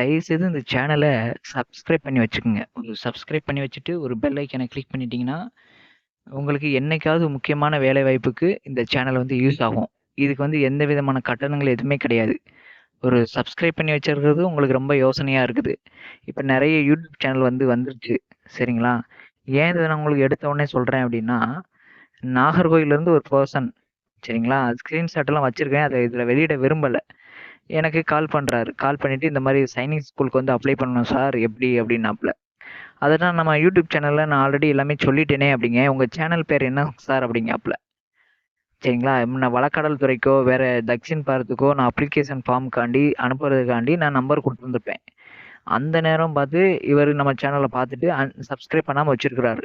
தயவுசெய்து இந்த சேனலை சப்ஸ்கிரைப் பண்ணி வச்சுக்கோங்க. ஒரு சப்ஸ்கிரைப் பண்ணி வச்சுட்டு ஒரு பெல் ஐக்கனை கிளிக் பண்ணிட்டீங்கன்னா உங்களுக்கு என்னைக்காவது முக்கியமான வேலை வாய்ப்புக்கு இந்த சேனல் வந்து யூஸ் ஆகும். இதுக்கு வந்து எந்த விதமான கட்டணங்கள் எதுவுமே கிடையாது. ஒரு சப்ஸ்கிரைப் பண்ணி வச்சிருக்கிறது உங்களுக்கு ரொம்ப யோசனையாக இருக்குது. இப்போ நிறைய யூடியூப் சேனல் வந்து வந்துருச்சு. சரிங்களா? ஏன் இதை நான் உங்களுக்கு எடுத்த உடனே சொல்கிறேன் அப்படின்னா, நாகர்கோயிலேருந்து ஒரு பர்சன், சரிங்களா, ஸ்க்ரீன்ஷாட் எல்லாம் வச்சுருக்கேன், அதை இதில் வெளியிட விரும்பலை. எனக்கு கால் பண்ணுறாரு. கால் பண்ணிவிட்டு இந்த மாதிரி சைனிங் ஸ்கூலுக்கு வந்து அப்ளை பண்ணணும் சார், எப்படி அப்படின்னாப்புல. அதெல்லாம் நம்ம யூடியூப் சேனலில் நான் ஆல்ரெடி எல்லாமே சொல்லிட்டேனே அப்படிங்க. உங்கள் சேனல் பேர் என்ன சார் அப்படிங்காப்புல. சரிங்களா? நான் வழக்காடல் துறைக்கோ வேறு தக்ஷின் பாரத்துக்கோ நான் அப்ளிகேஷன் ஃபார்முக்காண்டி அனுப்புறதுக்காண்டி நான் நம்பர் கொடுத்துருந்துருப்பேன். அந்த நேரம் பார்த்து இவர் நம்ம சேனலை பார்த்துட்டு சப்ஸ்கிரைப் பண்ணாமல் வச்சுருக்கிறாரு.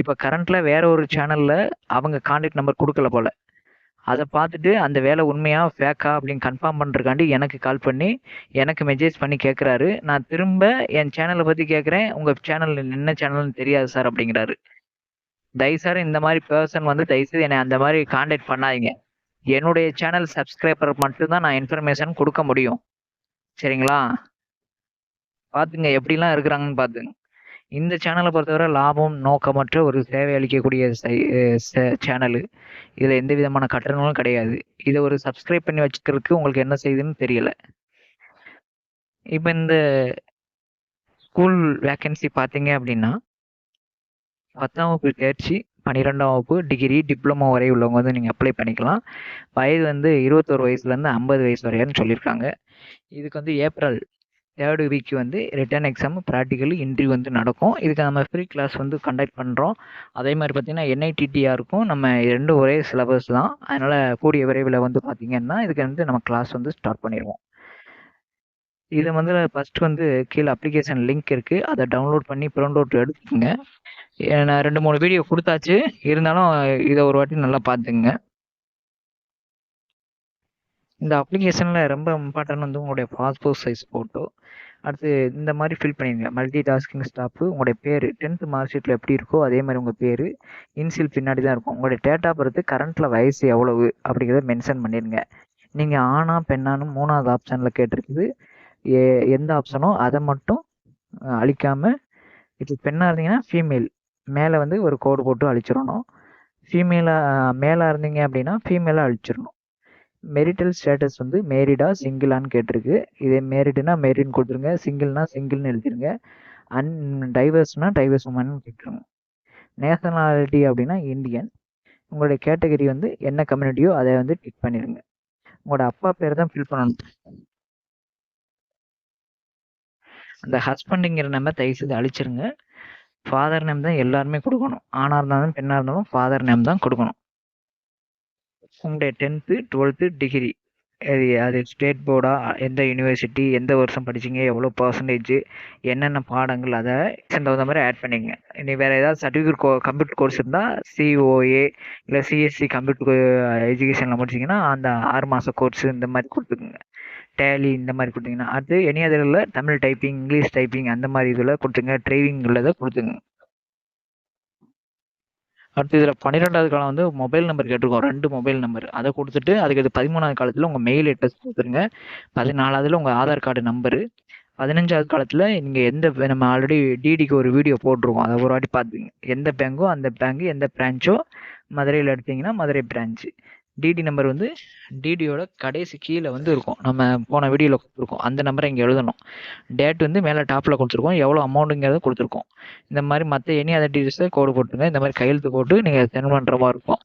இப்போ கரண்ட்டில் வேற ஒரு சேனலில் அவங்க கான்டாக்ட் நம்பர் கொடுக்கல போல். அதை பார்த்துட்டு அந்த வேலை உண்மையா ஃபேக்கா அப்படின்னு கன்ஃபார்ம் பண்ணுறதுக்காண்டி எனக்கு கால் பண்ணி எனக்கு மெசேஜ் பண்ணி கேட்குறாரு. நான் திரும்ப என் சேனலை பற்றி கேட்குறேன். உங்கள் சேனல் என்ன சேனல்னு தெரியாது சார் அப்படிங்கிறாரு. தயவுசார் இந்த மாதிரி பர்சன் வந்து தயவுசெய்து என்னை அந்த மாதிரி கான்டாக்ட் பண்ணாதீங்க. என்னுடைய சேனல் சப்ஸ்கிரைபர் மட்டும்தான் நான் இன்ஃபர்மேஷன் கொடுக்க முடியும். சரிங்களா? பார்த்துங்க எப்படிலாம் இருக்கிறாங்கன்னு பார்த்துங்க. இந்த சேனலை பொறுத்தவரை லாபம் நோக்கமற்ற ஒரு சேவை அளிக்கக்கூடிய சேனலு. இதில் எந்த விதமான கட்டணங்களும் கிடையாது. இதை ஒரு சப்ஸ்கிரைப் பண்ணி வச்சுக்கிறதுக்கு உங்களுக்கு என்ன செய்யுதுன்னு தெரியல. இப்போ இந்த ஸ்கூல் வேக்கன்சி பார்த்தீங்க அப்படின்னா 10ஆம் வகுப்பு தேர்ச்சி, 12ஆம் வகுப்பு, டிகிரி, டிப்ளமோ வரை உள்ளவங்க வந்து நீங்கள் அப்ளை பண்ணிக்கலாம். வயது வந்து 21 வயசுலேருந்து 50 வயசு வரையான்னு சொல்லியிருக்காங்க. இதுக்கு வந்து ஏப்ரல் 3rd வீக் வந்து ரிட்டன் எக்ஸாம், ப்ராக்டிக்கல், இன்டர்வியூ வந்து நடக்கும். இதுக்கு நம்ம ஃப்ரீ கிளாஸ் வந்து கண்டக்ட் பண்ணுறோம். அதே மாதிரி பார்த்தீங்கன்னா NITTR இருக்கும். நம்ம ரெண்டும் ஒரே சிலபஸ் தான். அதனால் கூடிய விரைவில் வந்து பார்த்தீங்கன்னா இதுக்கு வந்து நம்ம கிளாஸ் வந்து ஸ்டார்ட் பண்ணிடுவோம். இதை வந்து ஃபஸ்ட்டு வந்து கீழே அப்ளிகேஷன் லிங்க் இருக்குது. அதை டவுன்லோட் பண்ணி ப்ரிண்ட் அவுட் எடுத்துக்கோங்க. நான் 2-3 வீடியோ கொடுத்தாச்சு. இருந்தாலும் இதை ஒரு வாட்டி நல்லா பார்த்துங்க. இந்த அப்ளிகேஷனில் ரொம்ப இம்பார்ட்டன்ட் வந்து உங்களுடைய பாஸ்போர்ட் சைஸ் ஃபோட்டோ. அடுத்து இந்த மாதிரி ஃபில் பண்ணிடுங்க. மல்டி டாஸ்கிங் ஸ்டாஃபு, உங்களுடைய பேர் 10th மார்க் ஷீட்டில் எப்படி இருக்கோ அதே மாதிரி உங்கள் பேர் இன்சியல் பின்னாடி தான் இருக்கும். உங்களுடைய டேட் ஆஃப் பர்த், கரண்ட்டில் வயசு எவ்வளவு அப்படிங்கிறத மென்ஷன் பண்ணிடுங்க. நீங்கள் ஆணா பெண்ணானு 3வது ஆப்ஷனில் கேட்டிருக்குது. எந்த ஆப்ஷனோ அதை மட்டும் அழிக்காமல், இப்போ பெண்ணாக இருந்தீங்கன்னா ஃபீமேல் மேலே வந்து ஒரு கோடு போட்டு அழிச்சிடணும். மேலாக இருந்தீங்க அப்படின்னா ஃபீமேலாக அழிச்சிடணும். மெரிட்டல் ஸ்டேட்டஸ் வந்து மேரிடா சிங்கிளான்னு கேட்டிருக்கு. இதே மேரிடுனா மேரிட்னு கொடுத்துருங்க, சிங்கிள்னா சிங்கிள்னு எழுதிருங்க. டைவர்ஸ்னா டைவர்ஸ் உமன் கேட்டுருங்க. நேஷனாலிட்டி அப்படின்னா இந்தியன். உங்களுடைய கேட்டகரி வந்து என்ன கம்யூனிட்டியோ அதை வந்து டிக் பண்ணிடுங்க. உங்களோட அப்பா பேர் தான் ஃபில் பண்ணணும். அந்த ஹஸ்பண்டுங்கிற நேம் தயவுசெய்து அழிச்சிருங்க. ஃபாதர் நேம் தான் எல்லாருமே கொடுக்கணும். ஆணாக இருந்தாலும் பெண்ணாக இருந்தாலும் ஃபாதர் நேம் தான் கொடுக்கணும். உங்களுடைய 10th 12th டிகிரி அது ஸ்டேட் போர்டா, எந்த யூனிவர்சிட்டி, எந்த வருஷம் படிச்சிங்க, எவ்வளோ பர்சன்டேஜ், என்னென்ன பாடங்கள், அதை தகுந்த மாதிரி ஆட் பண்ணிங்க. இனி வேறு ஏதாவது சர்டிஃபிகேட் கம்ப்யூட்டர் கோர்ஸ் இருந்தால் COA இல்லை CSC கம்ப்யூட்டர் எஜுகேஷனில் முடிச்சிங்கன்னா அந்த 6 மாத கோர்ஸ் இந்த மாதிரி கொடுத்துக்குங்க. டேலி இந்த மாதிரி கொடுத்தீங்கன்னா அது எனி அதில் தமிழ் டைப்பிங், இங்கிலீஷ் டைப்பிங் அந்த மாதிரி இதில் கொடுத்துங்க. டிரைவிங் உள்ளதை கொடுத்துங்க. அடுத்து இதில் 12வது காலம் வந்து மொபைல் நம்பர் கேட்டிருக்கோம். 2 மொபைல் நம்பர் அதை கொடுத்துட்டு அதுக்கு 13வது காலத்தில் உங்கள் மெயில் அட்ரஸ் கொடுத்துருங்க. 14வதுல உங்கள் ஆதார் கார்டு நம்பரு. 15வது காலத்தில் நீங்கள் நம்ம ஆல்ரெடி டிடிக்கு ஒரு வீடியோ போட்டிருக்கோம், அதை ஒரு வாட்டி பார்த்துங்க. எந்த பேங்கோ அந்த பேங்கு, எந்த பிரான்ச்சோ, மதுரையில் எடுத்தீங்கன்னா மதுரை பிரான்ச்சு. டிடி நம்பர் வந்து டிடியோட கடைசி கீழே வந்து இருக்கும். நம்ம போன வீடியோவில் கொடுத்துருக்கோம், அந்த நம்பரை இங்கே எழுதணும். டேட் வந்து மேலே டாப்பில் கொடுத்துருக்கோம், எவ்வளோ அமௌண்ட்டுங்கிறத கொடுத்துருக்கோம். இந்த மாதிரி மற்ற எனி அதர் டீட்டெயில்ஸை கோடு போட்டுருங்க. இந்த மாதிரி கையெழுத்து போட்டு நீங்கள் சென்ட் பண்ணுற மாதிரி இருக்கும்.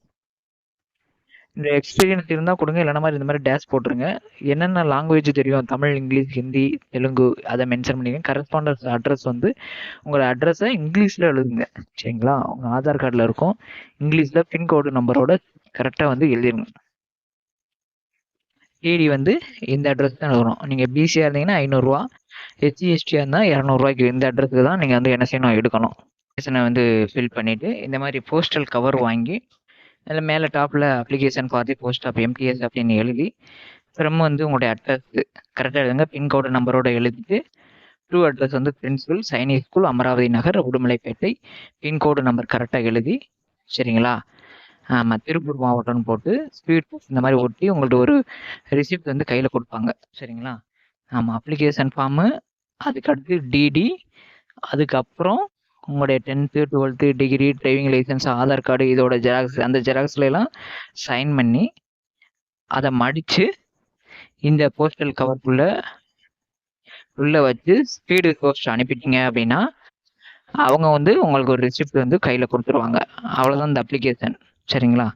இந்த எக்ஸ்பீரியன்ஸ் இருந்தால் கொடுங்க, இல்லைனா மாதிரி இந்த மாதிரி டேஷ் போட்டுருங்க. என்னென்ன லாங்குவேஜ் தெரியும், தமிழ், இங்கிலீஷ், ஹிந்தி, தெலுங்கு, அதை மென்ஷன் பண்ணிங்க. கரஸ்பாண்டன்ஸ் அட்ரஸ் வந்து உங்களோட அட்ரஸை இங்கிலீஷில் எழுதுங்க. சரிங்களா? உங்கள் ஆதார் கார்டில் இருக்கும், இங்கிலீஷில் பின்கோடு நம்பரோட கரெக்டாக வந்து எழுதிருங்க. டிடி வந்து இந்த அட்ரஸ் தான் வரும். நீங்கள் பிசியாக இருந்தீங்கன்னா 500 ரூபா, SC/STயாக இருந்தால் 200 ரூபாய்க்கு இந்த அட்ரஸுக்கு தான் நீங்கள் வந்து என்ன செய்யணும், எடுக்கணும். வந்து ஃபில் பண்ணிவிட்டு இந்த மாதிரி போஸ்டல் கவர் வாங்கி அதில் மேலே டாப்பில் application for the post of MTS அப்படின்னு எழுதி ஃப்ரம் வந்து உங்களுடைய அட்ரஸ் கரெக்டாக எழுதுங்க. பின்கோடு நம்பரோட எழுதிட்டு ட்ரூ அட்ரஸ் வந்து பிரின்சிபல் சைனிக் ஸ்கூல், அமராவதி நகர், உடுமலைப்பேட்டை, பின்கோடு நம்பர் கரெக்டாக எழுதி, சரிங்களா, ஆமாம், திருப்பூர் மாவட்டம்னு போட்டு ஸ்பீட் இந்த மாதிரி ஒட்டி உங்கள்ட்ட ஒரு ரிசிப்ட் வந்து கையில் கொடுப்பாங்க. சரிங்களா? ஆமா. அப்ளிகேஷன் ஃபார்மு, அதுக்கடுத்து டிடி, அதுக்கப்புறம் உங்களுடைய 10த், 12த் degree, driving licence, Aadhaar card இதோட ஜெராக்ஸ் அந்த ஜெராக்ஸ்லலாம் சைன் பண்ணி, அத மடிச்சு இந்த போஸ்டல் கவருக்குள்ள உள்ள வச்சு ஸ்பீடு போஸ்ட் அனுப்பிட்டீங்க அப்டின்னா, அவங்க வந்து உங்களுக்கு ஒரு ரிசிப்ட் வந்து கையில குடுத்துருவாங்க. அவ்வளோதான் இந்த அப்ளிகேஷன். சரிங்களா?